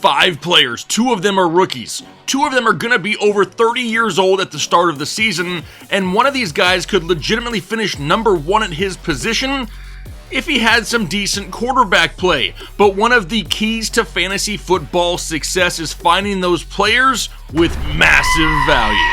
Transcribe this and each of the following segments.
5 players. 2 of them are rookies. 2 of them are going to be over 30 years old at the start of the season, and one of these guys could legitimately finish number 1 at his position if he had some decent quarterback play. But one of the keys to fantasy football success is finding those players with massive value.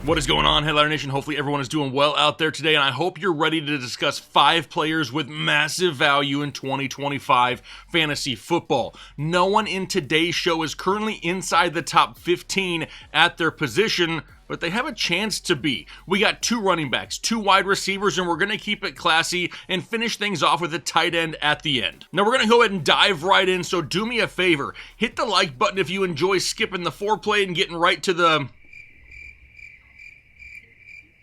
What is going on, Headliner Nation? Hopefully everyone is doing well out there today, and I hope you're ready to discuss 5 players with massive value in 2025 fantasy football. No one in today's show is currently inside the top 15 at their position, but they have a chance to be. We got 2 running backs, 2 wide receivers, and we're going to keep it classy and finish things off with a tight end at the end. Now we're going to go ahead and dive right in, so do me a favor. Hit the like button if you enjoy skipping the foreplay and getting right to the...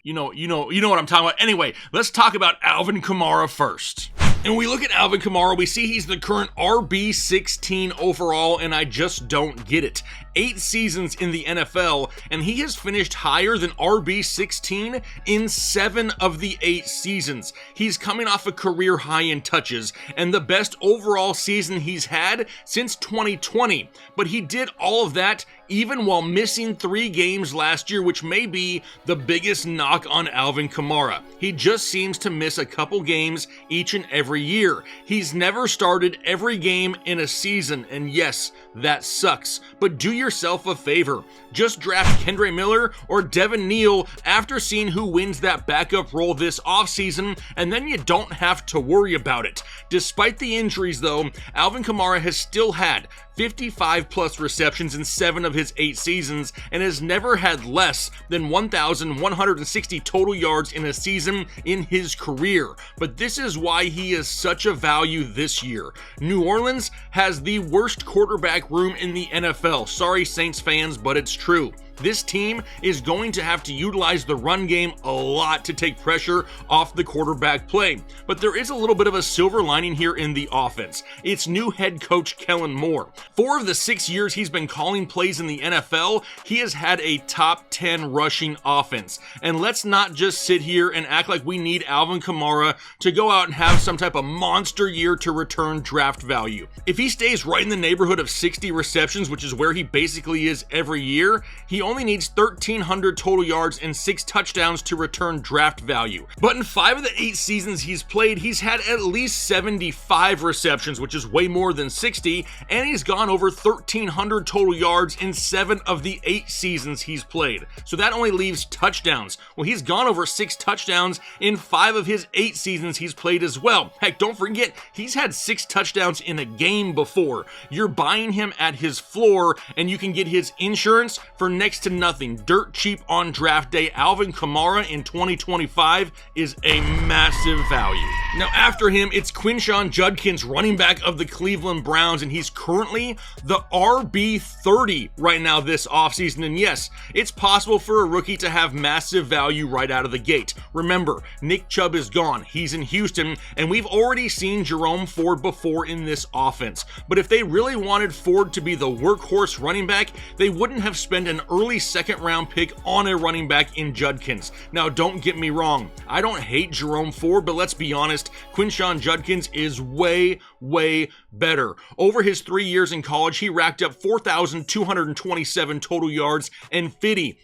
You know what I'm talking about. Anyway, let's talk about Alvin Kamara first. And when we look at Alvin Kamara, we see he's the current RB16 overall, and I just don't get it. 8 seasons in the NFL, and he has finished higher than RB16 in 7 of the 8 seasons. He's coming off a career high in touches, and the best overall season he's had since 2020. But he did all of that even while missing 3 games last year, which may be the biggest knock on Alvin Kamara. He just seems to miss a couple games each and every year. He's never started every game in a season, and yes, that sucks. But do yourself a favor. Just draft Kendre Miller or Devin Neal after seeing who wins that backup role this offseason, and then you don't have to worry about it. Despite the injuries, though, Alvin Kamara has still had 55 plus receptions in 7 of his 8 seasons and has never had less than 1,160 total yards in a season in his career. But this is why he is such a value this year. New Orleans has the worst quarterback room in the NFL. Sorry, Saints fans, but it's true. This team is going to have to utilize the run game a lot to take pressure off the quarterback play. But there is a little bit of a silver lining here in the offense. It's new head coach Kellen Moore. 4 of the 6 years he's been calling plays in the NFL, he has had a top 10 rushing offense. And let's not just sit here and act like we need Alvin Kamara to go out and have some type of monster year to return draft value. If he stays right in the neighborhood of 60 receptions, which is where he basically is every year, he only needs 1,300 total yards and 6 touchdowns to return draft value. But in 5 of the 8 seasons he's played, he's had at least 75 receptions, which is way more than 60, and he's gone over 1,300 total yards in 7 of the 8 seasons he's played. So that only leaves touchdowns. Well, he's gone over 6 touchdowns in 5 of his 8 seasons he's played as well. Heck, don't forget, he's had 6 touchdowns in a game before. You're buying him at his floor, and you can get his insurance for next to nothing. Dirt cheap on draft day. Alvin Kamara in 2025 is a massive value. Now after him, it's Quinshon Judkins, running back of the Cleveland Browns, and he's currently the RB30 right now this offseason. And yes, it's possible for a rookie to have massive value right out of the gate. Remember, Nick Chubb is gone. He's in Houston, and we've already seen Jerome Ford before in this offense. But if they really wanted Ford to be the workhorse running back, they wouldn't have spent an early 2nd round pick on a running back in Judkins. Now don't get me wrong, I don't hate Jerome Ford, but let's be honest, Quinshon Judkins is way better. Over his 3 years in college, he racked up 4,227 total yards and 50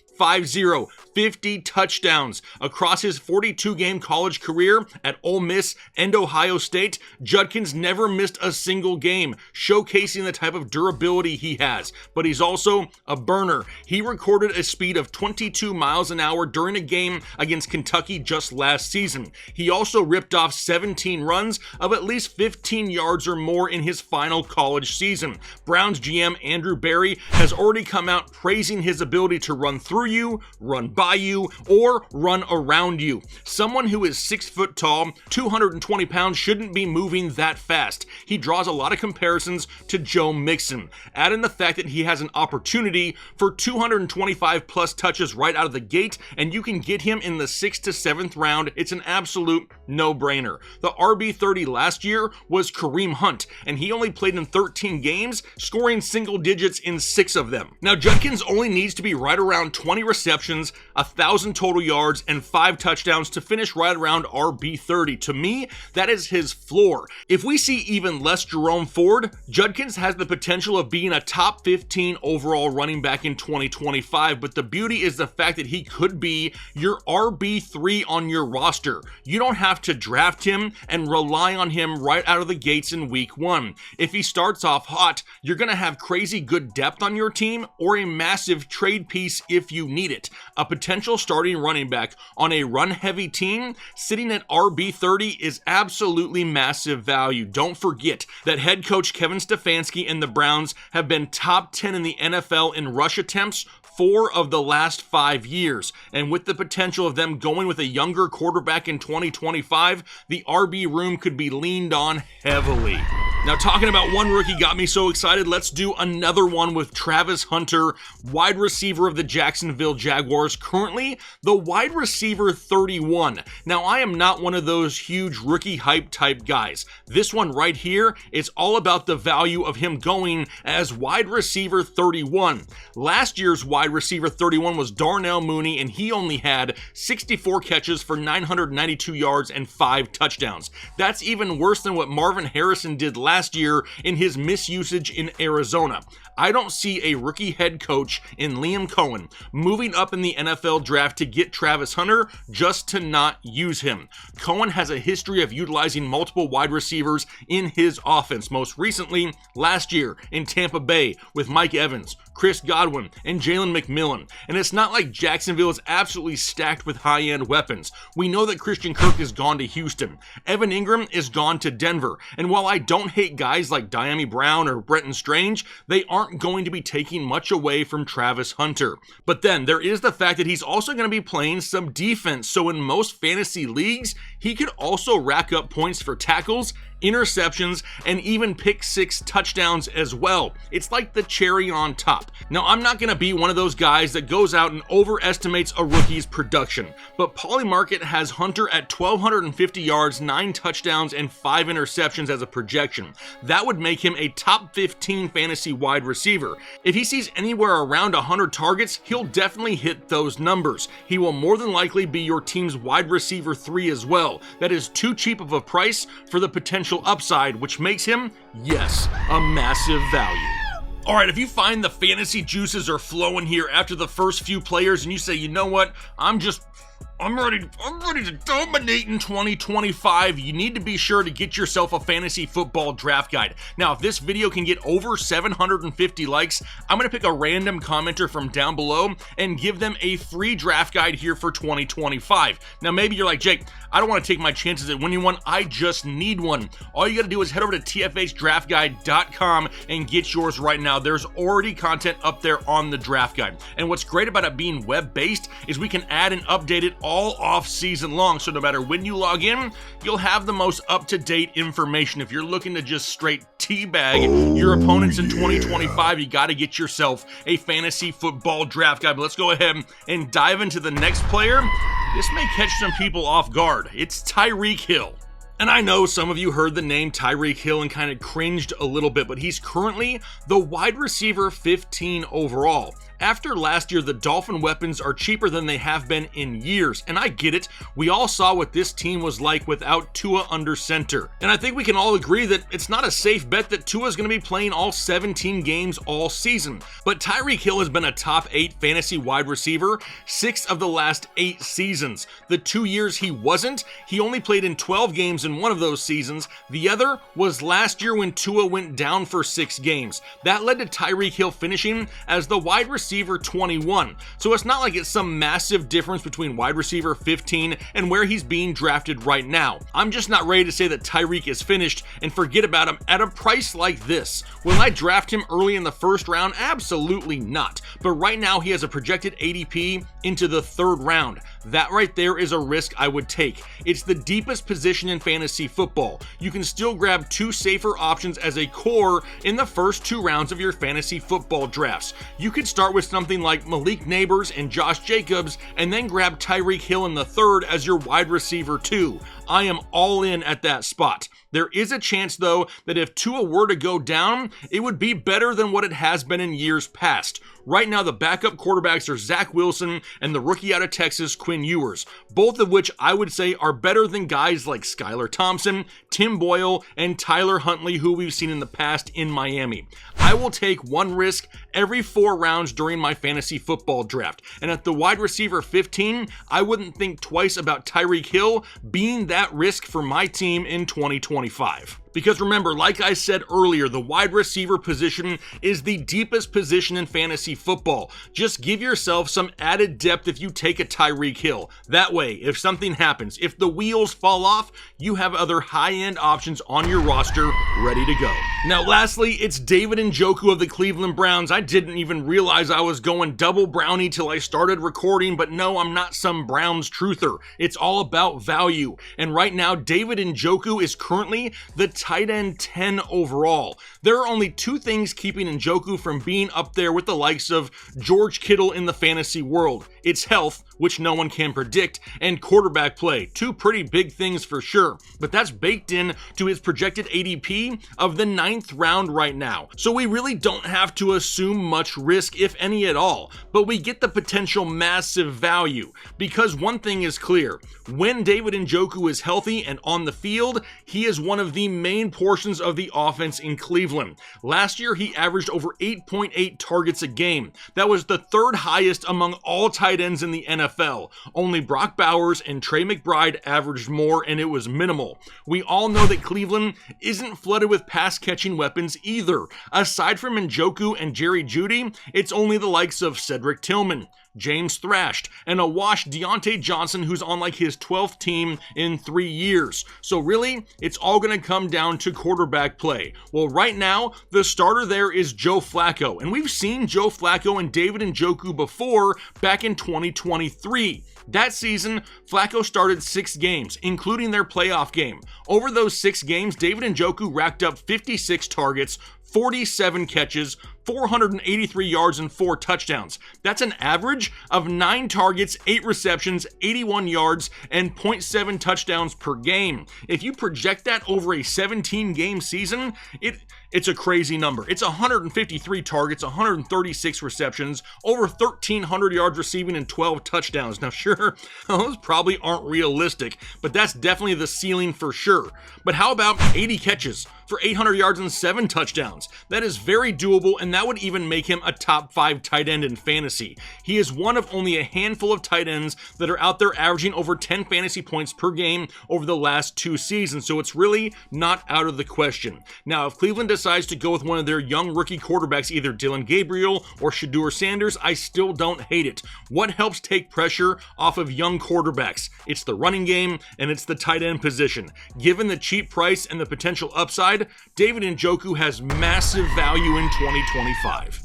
touchdowns. Across his 42-game college career at Ole Miss and Ohio State, Judkins never missed a single game, showcasing the type of durability he has. But he's also a burner. He recorded a speed of 22 miles an hour during a game against Kentucky just last season. He also ripped off 17 runs of at least 15 yards or more in his final college season. Browns GM Andrew Berry has already come out praising his ability to run through you, run by you, or run around you. Someone who is 6 foot tall, 220 pounds shouldn't be moving that fast. He draws a lot of comparisons to Joe Mixon. Add in the fact that he has an opportunity for 225 plus touches right out of the gate, and you can get him in the 6th to 7th round. It's an absolute no-brainer. The RB30 last year was Kareem Hunt, and and he only played in 13 games, scoring single digits in 6 of them. Now, Judkins only needs to be right around 20 receptions, 1,000 total yards, and 5 touchdowns to finish right around RB30. To me, that is his floor. If we see even less Jerome Ford, Judkins has the potential of being a top 15 overall running back in 2025, but the beauty is the fact that he could be your RB3 on your roster. You don't have to draft him and rely on him right out of the gates in week 1. If he starts off hot, you're going to have crazy good depth on your team or a massive trade piece if you need it. A potential starting running back on a run-heavy team sitting at RB30 is absolutely massive value. Don't forget that head coach Kevin Stefanski and the Browns have been top 10 in the NFL in rush attempts 4 of the last 5 years, and with the potential of them going with a younger quarterback in 2025, the RB room could be leaned on heavily. Now, talking about one rookie got me so excited, let's do another one with Travis Hunter, wide receiver of the Jacksonville Jaguars, currently the wide receiver 31. Now, I am not one of those huge rookie hype type guys. This one right here is all about the value of him going as wide receiver 31. Last year's wide receiver 31 was Darnell Mooney, and he only had 64 catches for 992 yards and 5 touchdowns. That's even worse than what Marvin Harrison did last year in his misusage in Arizona. I don't see a rookie head coach in Liam Cohen moving up in the NFL draft to get Travis Hunter just to not use him. Cohen has a history of utilizing multiple wide receivers in his offense, most recently last year in Tampa Bay with Mike Evans, Chris Godwin, and Jalen McMillan. And it's not like Jacksonville is absolutely stacked with high-end weapons. We know that Christian Kirk is gone to Houston. Evan Ingram is gone to Denver. And while I don't hate guys like Diami Brown or Brenton Strange, they aren't going to be taking much away from Travis Hunter. But then there is the fact that he's also going to be playing some defense. So in most fantasy leagues, he could also rack up points for tackles, interceptions, and even pick 6 touchdowns as well. It's like the cherry on top. Now, I'm not going to be one of those guys that goes out and overestimates a rookie's production, but Polymarket has Hunter at 1,250 yards, 9 touchdowns, and 5 interceptions as a projection. That would make him a top 15 fantasy wide receiver. If he sees anywhere around 100 targets, he'll definitely hit those numbers. He will more than likely be your team's wide receiver 3 as well. That is too cheap of a price for the potential upside, which makes him, yes, a massive value. All right, if you find the fantasy juices are flowing here after the first few players and you say, you know what, I'm ready to dominate in 2025, you need to be sure to get yourself a fantasy football draft guide. Now, if this video can get over 750 likes, I'm going to pick a random commenter from down below and give them a free draft guide here for 2025. Now, maybe you're like, Jake, I don't want to take my chances at winning one. I just need one. All you got to do is head over to tfhdraftguide.com and get yours right now. There's already content up there on the draft guide. And what's great about it being web-based is we can add and update it all off season long, so no matter when you log in, you'll have the most up-to-date information. If you're looking to just straight teabag your opponents in 2025, you got to get yourself a fantasy football draft guide. But let's go ahead and dive into the next player. This may catch some people off guard. It's Tyreek Hill. And I know some of you heard the name Tyreek Hill and kind of cringed a little bit, but he's currently the wide receiver 15 overall. After last year, the Dolphin weapons are cheaper than they have been in years, and I get it. We all saw what this team was like without Tua under center. And I think we can all agree that it's not a safe bet that Tua is going to be playing all 17 games all season. But Tyreek Hill has been a top 8 fantasy wide receiver 6 of the last 8 seasons. The 2 years he wasn't, he only played in 12 games in one of those seasons. The other was last year when Tua went down for 6 games. That led to Tyreek Hill finishing as the wide receiver 21. So it's not like it's some massive difference between wide receiver 15 and where he's being drafted right now. I'm just not ready to say that Tyreek is finished and forget about him at a price like this. Will I draft him early in the first round? Absolutely not. But right now he has a projected ADP into the 3rd round. That right there is a risk I would take. It's the deepest position in fantasy football. You can still grab 2 safer options as a core in the first 2 rounds of your fantasy football drafts. You could start with something like Malik Neighbors and Josh Jacobs, and then grab Tyreek Hill in the 3rd as your wide receiver 2. I am all in at that spot. There is a chance, though, that if Tua were to go down, it would be better than what it has been in years past. Right now, the backup quarterbacks are Zach Wilson and the rookie out of Texas, Quinn Ewers, both of which I would say are better than guys like Skylar Thompson, Tim Boyle, and Tyler Huntley, who we've seen in the past in Miami. I will take one risk every 4 rounds during my fantasy football draft, and at the wide receiver 15, I wouldn't think twice about Tyreek Hill being that risk for my team in 2025. Because remember, like I said earlier, the wide receiver position is the deepest position in fantasy football. Just give yourself some added depth if you take a Tyreek Hill. That way, if something happens, if the wheels fall off, you have other high-end options on your roster ready to go. Now, lastly, it's David Njoku of the Cleveland Browns. I didn't even realize I was going double brownie till I started recording, but no, I'm not some Browns truther. It's all about value. And right now, David Njoku is currently the tight end 10 overall. There are only 2 things keeping Njoku from being up there with the likes of George Kittle in the fantasy world. It's health, which no one can predict, and quarterback play. 2 pretty big things for sure, but that's baked in to his projected ADP of the 9th round right now. So we really don't have to assume much risk, if any at all, but we get the potential massive value, because one thing is clear: when David Njoku is healthy and on the field, he is one of the main portions of the offense in Cleveland. Last year, he averaged over 8.8 targets a game. That was the 3rd highest among all tight ends in the NFL. Only Brock Bowers and Trey McBride averaged more, and it was minimal. We all know that Cleveland isn't flooded with pass-catching weapons either. Aside from Njoku and Jerry Jeudy, it's only the likes of Cedric Tillman, James Thrashed, and a washed Deontay Johnson who's on like his 12th team in 3 years. So really, it's all going to come down to quarterback play. Well, right now, the starter there is Joe Flacco, and we've seen Joe Flacco and David Njoku before back in 2023. That season, Flacco started 6 games, including their playoff game. Over those 6 games, David Njoku racked up 56 targets, 47 catches, 483 yards, and 4 touchdowns. That's an average of 9 targets, 8 receptions, 81 yards, and 0.7 touchdowns per game. If you project that over a 17-game season, it's a crazy number. It's 153 targets, 136 receptions, over 1,300 yards receiving, and 12 touchdowns. Now, sure, those probably aren't realistic, but that's definitely the ceiling for sure. But how about 80 catches for 800 yards and 7 touchdowns? That is very doable, and that would even make him a top 5 tight end in fantasy. He is one of only a handful of tight ends that are out there averaging over 10 fantasy points per game over the last 2 seasons, so it's really not out of the question. Now, if Cleveland decides to go with one of their young rookie quarterbacks, either Dylan Gabriel or Shedeur Sanders, I still don't hate it. What helps take pressure off of young quarterbacks? It's the running game, and it's the tight end position. Given the cheap price and the potential upside, David Njoku has massive value in 2025.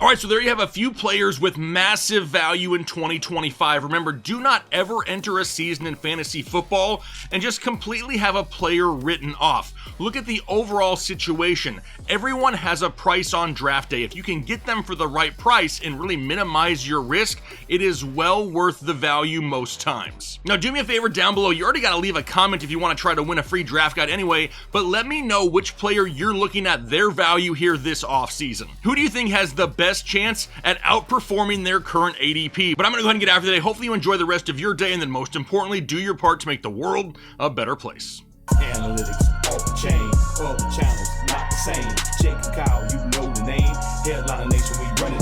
All right, so there you have a few players with massive value in 2025. Remember, do not ever enter a season in fantasy football and just completely have a player written off. Look at the overall situation. Everyone has a price on draft day. If you can get them for the right price and really minimize your risk, it is well worth the value most times. Now, do me a favor down below. You already got to leave a comment if you want to try to win a free draft guide anyway, but let me know which player you're looking at their value here this offseason. Who do you think has the best chance at outperforming their current ADP? But I'm going to go ahead and get after today. Hopefully you enjoy the rest of your day, and then most importantly, do your part to make the world a better place. Analytics, off the chain, all the channels, not the same. Jake and Kyle, you know the name. Headline Nation, we running